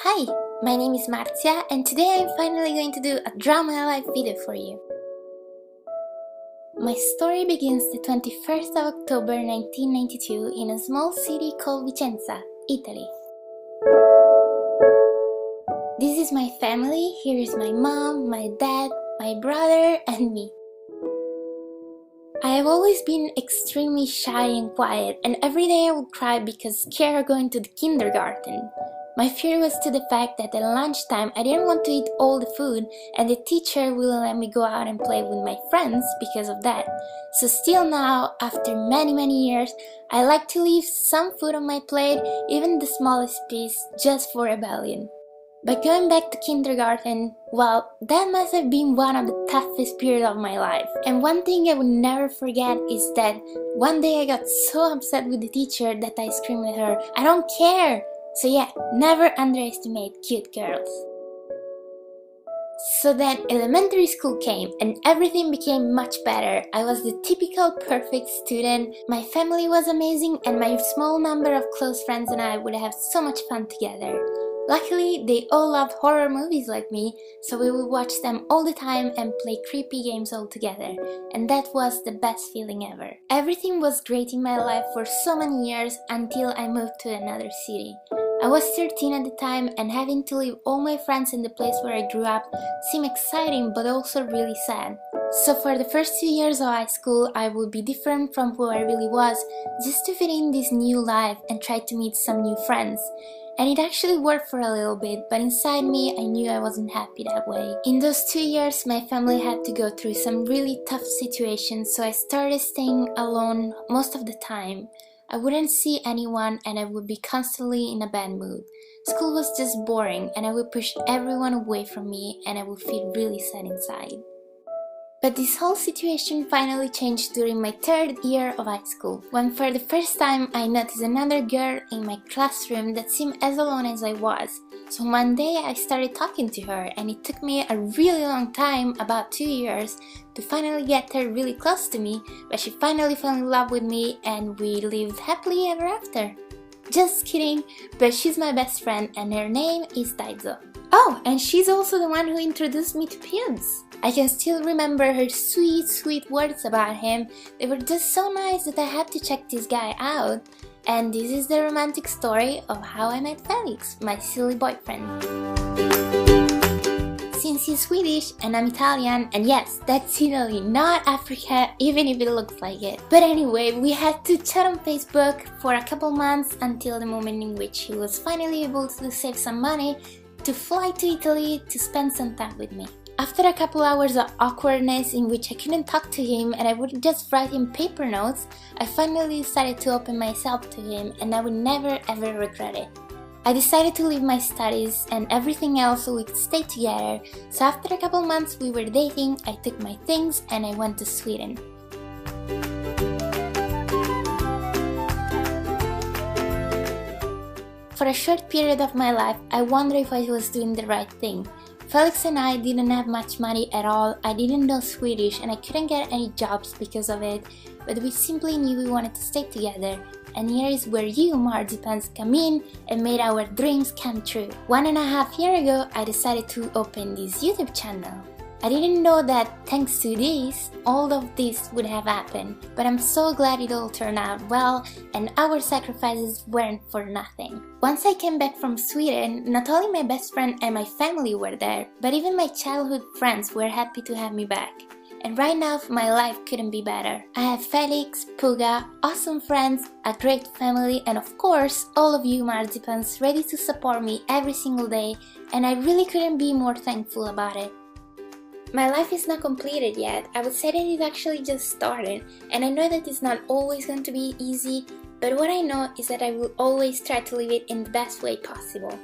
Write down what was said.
Hi, my name is Marzia and today I'm finally going to do a drama live video for you. My story begins the 21st of October 1992 in a small city called Vicenza, Italy. This is my family. Here is my mom, my dad, my brother and me. I have always been extremely shy and quiet, and every day I would cry because scared of going to the kindergarten. My fear was to the fact that at lunchtime I didn't want to eat all the food and the teacher wouldn't let me go out and play with my friends because of that. So still now, after many years, I like to leave some food on my plate, even the smallest piece, just for rebellion. But going back to kindergarten, well, that must have been one of the toughest periods of my life. And one thing I would never forget is that one day I got so upset with the teacher that I screamed at her, "I don't care!" So yeah, never underestimate cute girls. So then elementary school came and everything became much better. I was the typical perfect student, my family was amazing and my small number of close friends and I would have so much fun together. Luckily, they all loved horror movies like me, so we would watch them all the time and play creepy games all together, and that was the best feeling ever. Everything was great in my life for so many years until I moved to another city. I was 13 at the time, and having to leave all my friends in the place where I grew up seemed exciting but also really sad. So for the first 2 years of high school, I would be different from who I really was, just to fit in this new life and try to meet some new friends. And it actually worked for a little bit, but inside me I knew I wasn't happy that way. In those 2 years, my family had to go through some really tough situations, so I started staying alone most of the time. I wouldn't see anyone and I would be constantly in a bad mood. School was just boring and I would push everyone away from me and I would feel really sad inside. But this whole situation finally changed during my 3rd year of high school, when for the first time I noticed another girl in my classroom that seemed as alone as I was. So one day I started talking to her and it took me a really long time, about 2 years, to finally get her really close to me, but she finally fell in love with me and we lived happily ever after. Just kidding, but she's my best friend and her name is Daizo. Oh, and she's also the one who introduced me to Pubes. I can still remember her sweet words about him. They were just so nice that I had to check this guy out. And this is the romantic story of how I met Felix, my silly boyfriend. Since he's Swedish and I'm Italian, and yes, that's Italy, not Africa, even if it looks like it. But anyway, we had to chat on Facebook for a couple months until the moment in which he was finally able to save some money to fly to Italy to spend some time with me. After a couple hours of awkwardness in which I couldn't talk to him and I would just write him paper notes, I finally decided to open myself to him and I would never ever regret it. I decided to leave my studies and everything else so we could stay together, so after a couple months we were dating, I took my things and I went to Sweden. For a short period of my life, I wondered if I was doing the right thing. Felix and I didn't have much money at all, I didn't know Swedish and I couldn't get any jobs because of it, but we simply knew we wanted to stay together. And here is where you, Marzipans, come in and made our dreams come true. 1.5 years ago, I decided to open this YouTube channel. I didn't know that thanks to this, all of this would have happened, but I'm so glad it all turned out well and our sacrifices weren't for nothing. Once I came back from Sweden, not only my best friend and my family were there, but even my childhood friends were happy to have me back. And right now, my life couldn't be better. I have Felix, Puga, awesome friends, a great family, and of course, all of you Marzipans ready to support me every single day, and I really couldn't be more thankful about it. My life is not completed yet. I would say that it actually just started, and I know that it's not always going to be easy, but what I know is that I will always try to live it in the best way possible.